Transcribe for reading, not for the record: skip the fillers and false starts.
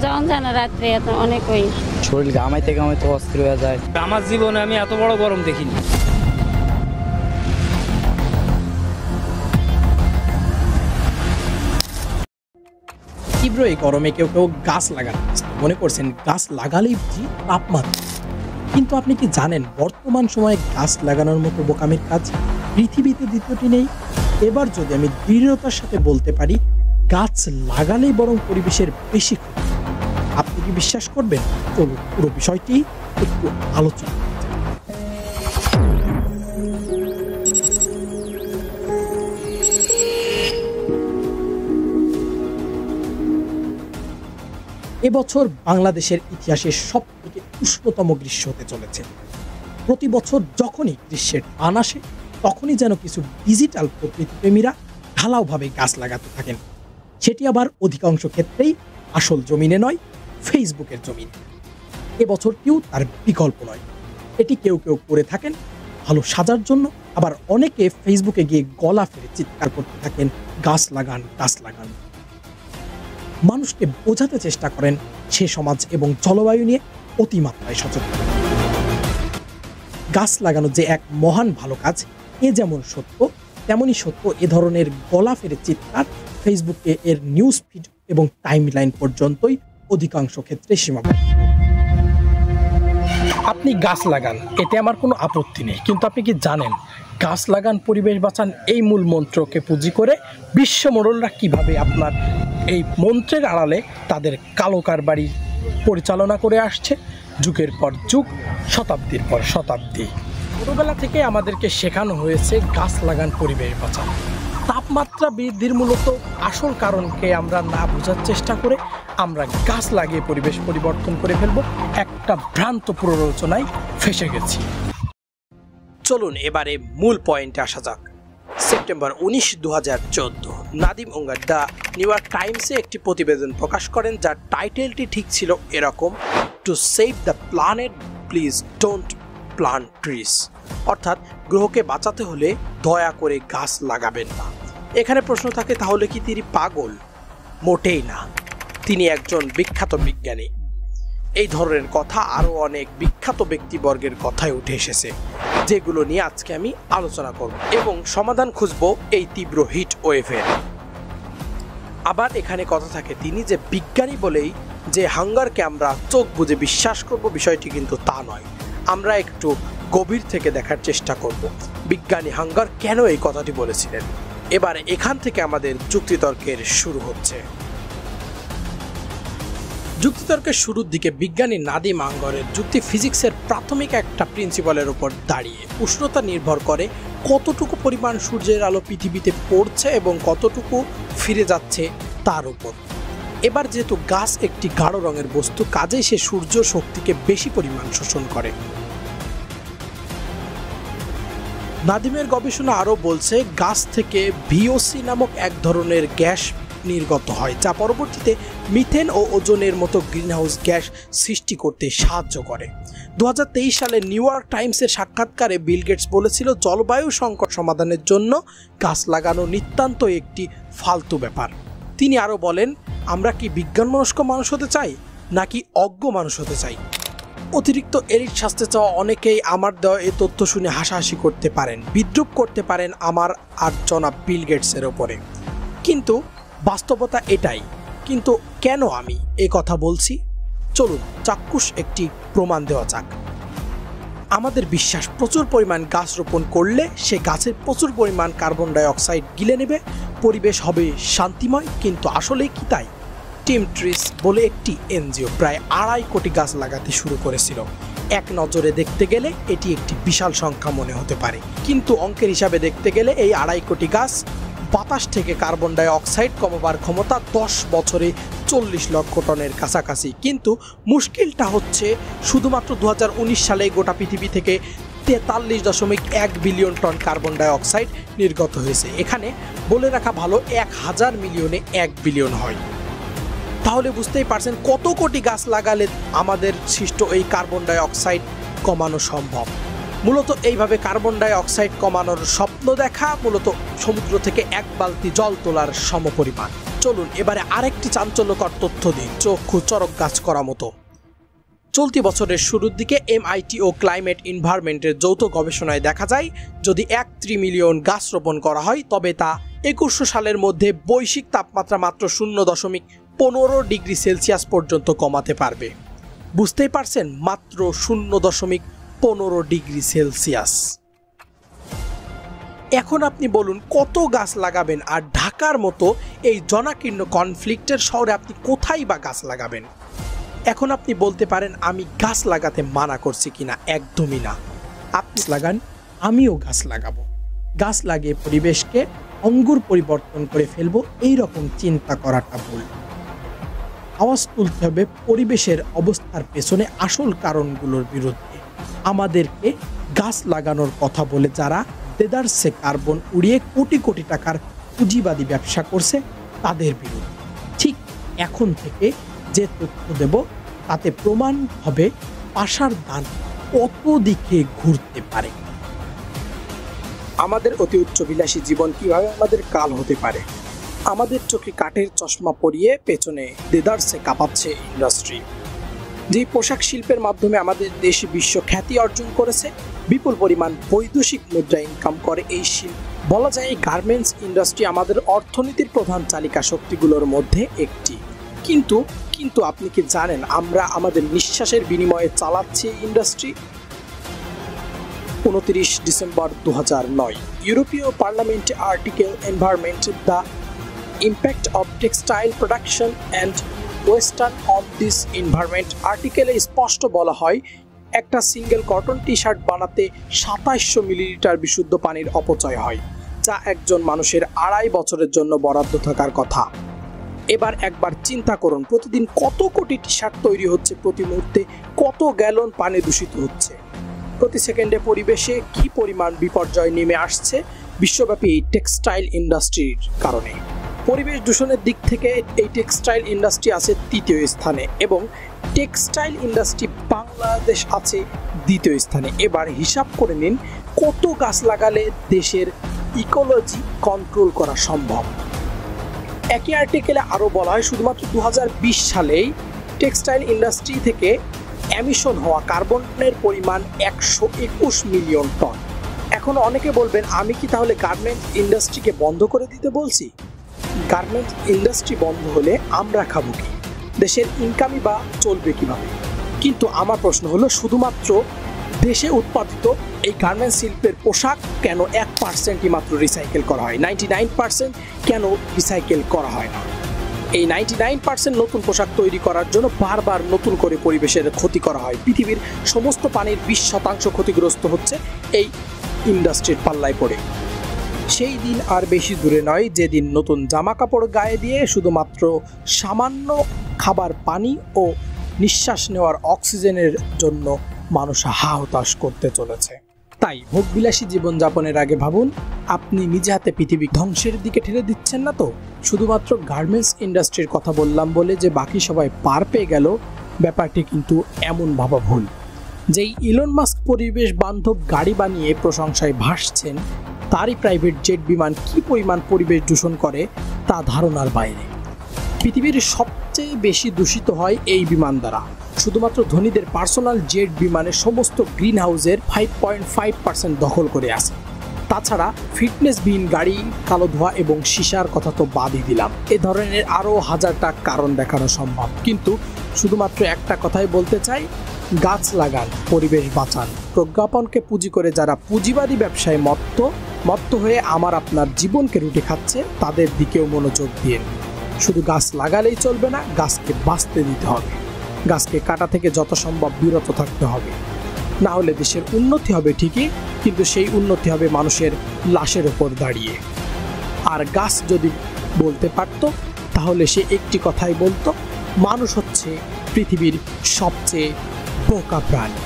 যখন জানা রাত্রে এত অনেক ওই শরীর ঘামাইতে ঘামাইতে অস্থির হয়ে যায়। আমার জীবনে আমি এত বড় গরম দেখিনি। তীব্র এই গরমে কেউ কেউ গাছ লাগান, মনে করছেন গাছ লাগালেই বুঝি তাপমাত্রা। কিন্তু আপনি কি জানেন বর্তমান সময়ে গাছ লাগানোর মতো বোকামির কাজ পৃথিবীতে দ্বিতীয়টি নেই। এবার যদি আমি দৃঢ়তার সাথে বলতে পারি গাছ লাগালেই বরং পরিবেশের বেশি ক্ষতি, আপনি কি বিশ্বাস করবেন? চলুন পুরো বিষয়টি একটু আলোচনা। এবছর বাংলাদেশের ইতিহাসের সবথেকে উষ্ণতম গ্রীষ্ম হতে চলেছে। প্রতি বছর যখনই গ্রীষ্মের টান আসে তখনই যেন কিছু ডিজিটাল প্রকৃতিপ্রেমীরা ঢালাওভাবে গাছ লাগাতে থাকেন। সেটি আবার অধিকাংশ ক্ষেত্রেই আসল জমিনে নয়, ফেসবুকের জমিনে। এবছরটিও তার বিকল্প নয়। এটি কেউ কেউ করে থাকেন ভালো সাজার জন্য, আবার অনেকে ফেসবুকে গিয়ে গলা ফেলে চিৎকার করতে থাকেন গাছ লাগান, গাছ লাগান। মানুষকে বোঝাতে চেষ্টা করেন সে সমাজ এবং জলবায়ু নিয়ে অতিমাত্রায় সচেতন। গাছ লাগানো যে এক মহান ভালো কাজ, এ যেমন সত্য তেমনই সত্য এ ধরনের গলা ফেরে চিৎকার ফেসবুকে এর নিউজ ফিড এবং টাইমলাইন পর্যন্তই অধিকাংশ ক্ষেত্রে সীমাবদ্ধ। আপনি গাছ লাগান, এতে আমার কোনো আপত্তি নেই, কিন্তু আপনি কি জানেন গাছ লাগান পরিবেশ বাঁচান এই মূল মন্ত্রকে পুঁজি করে বিশ্ব মোড়লরা কিভাবে আপনার এই মন্ত্রের আড়ালে তাদের কালো কারবারি পরিচালনা করে আসছে যুগের পর যুগ, শতাব্দীর পর শতাব্দী। ছোটবেলা থেকে আমাদেরকে শেখানো হয়েছে গাছ লাগান পরিবেশ বাঁচান। তাপমাত্রা বৃদ্ধির মূলত আসল কারণকে আমরা না বোঝার চেষ্টা করে আমরা গাছ লাগিয়ে পরিবেশ পরিবর্তন করে ফেলব, একটা ভ্রান্ত প্ররোচনায় ফেঁসে গেছি। চলুন এবারে মূল পয়েন্টে আসা যাক। September 19, 2014 Nadine Unger the New York টাইমসে একটি প্রতিবেদন প্রকাশ করেন যার টাইটেলটি ঠিক ছিল এরকম, to save the planet please don't plant trees, অর্থাৎ গ্রহকে বাঁচাতে হলে দয়া করে গাছ লাগাবেন না। এখানে প্রশ্ন থাকে, তাহলে কি তিনি পাগল? মোটেই না, তিনি একজন বিখ্যাত বিজ্ঞানী। এই ধরনের কথা আরও অনেক বিখ্যাত ব্যক্তিবর্গের কথায় উঠে এসেছে, যেগুলো নিয়ে আজকে আমি আলোচনা করব এবং সমাধান খুঁজব এই তীব্র হিট ওয়েভের। আবার এখানে কথা থাকে তিনি যে বিজ্ঞানী বলেই যে হাঙ্গারকে আমরা চোখ বুজে বিশ্বাস করব, বিষয়টি কিন্তু তা নয়। আমরা একটু গভীর থেকে দেখার চেষ্টা করব বিজ্ঞানী হাঙ্গার কেন এই কথাটি বলেছিলেন। এবারে এখান থেকে আমাদের যুক্তিতর্কের শুরু হচ্ছে। যুক্তিতর্কের শুরুর দিকে বিজ্ঞানী নাদিম হাঙ্গারের যুক্তি ফিজিক্সের প্রাথমিক একটা প্রিন্সিপালের উপর দাঁড়িয়ে। উষ্ণতা নির্ভর করে কতটুকু পরিমাণ সূর্যের আলো পৃথিবীতে পড়ছে এবং কতটুকু ফিরে যাচ্ছে তার উপর। এবার যেহেতু গাছ একটি গাঢ় রঙের বস্তু, কাজেই সে সূর্য শক্তিকে বেশি পরিমাণ শোষণ করে। নাদিমের গবেষণা আরও বলছে গাছ থেকে ভিওসি নামক এক ধরনের গ্যাস নির্গত হয়, যা পরবর্তীতে মিথেন ও ওজোনের মতো গ্রিনহাউস গ্যাস সৃষ্টি করতে সাহায্য করে। 2023 সালে নিউ ইয়র্ক টাইমসের সাক্ষাৎকারে বিল গেটস বলেছিল জলবায়ু সংকট সমাধানের জন্য গাছ লাগানো নিতান্ত একটি ফালতু ব্যাপার। তিনি আরও বলেন, আমরা কি বিজ্ঞানমনস্ক মানুষ হতে চাই নাকি অজ্ঞ মানুষ হতে চাই? অতিরিক্ত এলিট শাস্তে চাওয়া অনেকেই আমার দেওয়া এই তথ্য শুনে হাসাহাসি করতে পারেন, বিদ্রুপ করতে পারেন আমার আর জনাব বিল গেটসের ওপরে, কিন্তু বাস্তবতা এটাই। কিন্তু কেন আমি এই কথা বলছি? চলুন চাক্ষুষ একটি প্রমাণ দেওয়া যাক। আমাদের বিশ্বাস প্রচুর পরিমাণ গাছ রোপণ করলে সে গাছের প্রচুর পরিমাণ কার্বন ডাই অক্সাইড গিলে নেবে, পরিবেশ হবে শান্তিময়, কিন্তু আসলে কি তাই? টিম ট্রিস বলে একটি এনজিও প্রায় 2.5 কোটি গাছ লাগাতে শুরু করেছিল। এক নজরে দেখতে গেলে এটি একটি বিশাল সংখ্যা মনে হতে পারে, কিন্তু অঙ্কের হিসাবে দেখতে গেলে এই 2.5 কোটি গাছ বাতাস থেকে কার্বন ডাই অক্সাইড কমাবার ক্ষমতা 10 বছরে 40 লক্ষ টনের কাছাকাছি। কিন্তু মুশকিলটা হচ্ছে শুধুমাত্র 2019 সালে গোটা পৃথিবী থেকে 43.1 billion ton carbon die oxide নির্গত হয়েছে। এখানে বলে রাখা ভালো 1000 মিলিয়নে 1 বিলিয়ন হয়। তাহলে বুঝতেই পারছেন কত কোটি গাছ লাগালে আমাদের সৃষ্ট এই কার্বন ডাই অক্সাইড কমানো সম্ভব। মূলত এইভাবে কার্বন ডাই অক্সাইড কমানোর স্বপ্ন দেখা মূলত সমুদ্র থেকে 1 বালতি জল তোলার সমপরিমাণ। চলুন এবারে আরেকটি চাঞ্চল্যকর তথ্য দিই, চক্ষু চরক গাছ করা মতো। চলতি বছরের শুরুর দিকে MIT ও ক্লাইমেট এনভায়রনমেন্টের যৌথ গবেষণায় দেখা যায়, যদি 1 ট্রিলিয়ন গাছ রোপণ করা হয় তবে তা 2100 সালের মধ্যে বৈশ্বিক তাপমাত্রা মাত্র 0.15 ডিগ্রি সেলসিয়াস পর্যন্ত কমাতে পারবে। বুঝতেই পারছেন, মাত্র 0.15 ডিগ্রি সেলসিয়াস। এখন আপনি বলুন কত গাছ লাগাবেন, আর ঢাকার মতো এই জনাকীর্ণ কনফ্লিক্টের শহরে আপনি কোথায় বা গাছ লাগাবেন? এখন আপনি বলতে পারেন আমি গাছ লাগাতে মানা করছি কিনা, একদমই না। আপনি লাগান, আমিও গাছ লাগাবো। গাছ লাগিয়ে পরিবেশকে অঙ্গুর পরিবর্তন করে ফেলবো, এই রকম চিন্তা করাটা ভুল। আওয়াজ তুলতে হবে পরিবেশের অবস্থার পেছনে আসল কারণগুলোর বিরুদ্ধে। আমাদেরকে গাছ লাগানোর কথা বলে যারা দেদারসে কার্বন উড়িয়ে কোটি কোটি টাকার পুঁজিবাদী ব্যবসা করছে তাদের বিরুদ্ধে। ঠিক এখন থেকে যে তথ্য দেব তাতে প্রমাণ হবে পাশার দান কত দিকে ঘুরতে পারে। আমাদের অতি উচ্চবিলাসী জীবন কিভাবে আমাদের কাল হতে পারে। আমাদের চোখে কাঠের চশমা পরিয়ে পেছনে দেদারসে কাঁপাচ্ছে ইন্ডাস্ট্রি। যে পোশাক শিল্পের মাধ্যমে আমাদের দেশ বিশ্ব খ্যাতি অর্জন করেছে, বিপুল পরিমাণ বৈদেশিক মুদ্রা ইনকাম করে এই শিল্প। বলা যায় এই গার্মেন্টস ইন্ডাস্ট্রি আমাদের অর্থনীতির প্রধান চালিকা শক্তিগুলোর মধ্যে একটি। কিন্তু আপনি কি জানেন আমরা আমাদের নিঃশ্বাসের বিনিময়ে চালাচ্ছি এই ইন্ডাস্ট্রি? 29 ডিসেম্বর 2009 ইউরোপীয় পার্লামেন্টে article environment the impact of textile production and western on this environment আর্টিকেলে স্পষ্ট বলা হয়, একটা সিঙ্গেল কটন টি শার্ট বানাতে 2700 মিলিলিটার বিশুদ্ধ পানির অপচয় হয়, যা একজন মানুষের 2.5 বছরের জন্য বরাদ্দ থাকার কথা। এবার একবার চিন্তা করুন, প্রতিদিন কত কোটি টি শার্ট তৈরি হচ্ছে, প্রতি মুহূর্তে কত গ্যালন পানি দূষিত হচ্ছে, প্রতি সেকেন্ডে পরিবেশে কি পরিমাণ বিপর্যয় নেমে আসছে বিশ্বব্যাপী এই টেক্সটাইল ইন্ডাস্ট্রির কারণে। পরিবেশ দূষণের দিক থেকে এই টেক্সটাইল ইন্ডাস্ট্রি আছে 3য় স্থানে এবং টেক্সটাইল ইন্ডাস্ট্রি বাংলাদেশ আছে 2য় স্থানে। এবার হিসাব করে নিন কত গাছ লাগালে দেশের ইকোলজি কন্ট্রোল করা সম্ভব। একই আর্টিকেলে আরও বলা হয়, শুধুমাত্র 2020 সালেই টেক্সটাইল ইন্ডাস্ট্রি থেকে এমিশন হওয়া কার্বনের পরিমাণ 121 মিলিয়ন টন। এখন অনেকে বলবেন, আমি কি তাহলে গার্মেন্ট ইন্ডাস্ট্রিকে বন্ধ করে দিতে বলছি? গার্মেন্ট ইন্ডাস্ট্রি বন্ধ হলে আমরা খাবো কি? দেশের ইনকামই বা চলবে কিভাবে? কিন্তু আমার প্রশ্ন হলো, শুধুমাত্র দেশে উৎপাদিত এই গার্মেন্টস শিল্পের পোশাক কেন 1%ই মাত্র রিসাইকেল করা হয়? 99% কেন রিসাইকেল করা হয় না? এই 99% নতুন পোশাক তৈরি করার জন্য বারবার নতুন করে পরিবেশের ক্ষতি করা হয়। পৃথিবীর সমস্ত পানির 20% ক্ষতিগ্রস্ত হচ্ছে এই ইন্ডাস্ট্রির পাল্লায় পড়ে। সেই দিন আর বেশি দূরে নয় যেদিন নতুন জামা কাপড় গায়ে দিয়ে শুধুমাত্র সামান্য খাবার, পানি ও নিঃশ্বাস নেওয়ার অক্সিজেনের জন্য মানুষ হাহুতাশ করতে চলেছে। তাই ভোগবিলাসী জীবনযাপনের আগে ভাবুন, আপনি নিজে হাতে পৃথিবী ধ্বংসের দিকে ঠেলে দিচ্ছেন না তো? শুধুমাত্র গার্মেন্টস ইন্ডাস্ট্রির কথা বললাম বলে যে বাকি সবাই পার পেয়ে গেল, ব্যাপারটি কিন্তু এমন ভাবা ভুল। যেই ইলন মাস্ক পরিবেশ বান্ধব গাড়ি বানিয়ে প্রশংসায় ভাসছেন, তারই প্রাইভেট জেট বিমান কি পরিমাণ পরিবেশ দূষণ করে তা ধারণার বাইরে। পৃথিবীর সবচেয়ে বেশি দূষিত হয় এই বিমান দ্বারা। শুধুমাত্র ধনীদের পার্সোনাল জেট বিমানের সমস্ত গ্রিন হাউসের 5.5% দখল করে আছে। তাছাড়া ফিটনেসবিহীন গাড়ি, কালো ধোঁয়া এবং সীসার কথা তো বাদই দিলাম। এ ধরনের আরও হাজারটা কারণ দেখানো সম্ভব, কিন্তু শুধুমাত্র একটা কথাই বলতে চাই, গাছ লাগান, পরিবেশ বাঁচান। প্রজ্ঞাপনকে পুঁজি করে যারা পুঁজিবাদী ব্যবসায় মত্ত হয়ে আমার আপনার জীবনকে রুটে খাচ্ছে, তাদের দিকেও মনোযোগ দিন। শুধু গাছ লাগালেই চলবে না, গাছকে বাঁচতে দিতে হবে। গাছকে কাটা থেকে যত সম্ভব বিরত থাকতে হবে। না হলে দেশের উন্নতি হবে ঠিকই, কিন্তু সেই উন্নতি হবে মানুষের লাশের ওপর দাঁড়িয়ে। আর গাছ যদি বলতে পারত, তাহলে সে একটি কথাই বলতো, মানুষ হচ্ছে পৃথিবীর সবচেয়ে বোকা প্রাণী।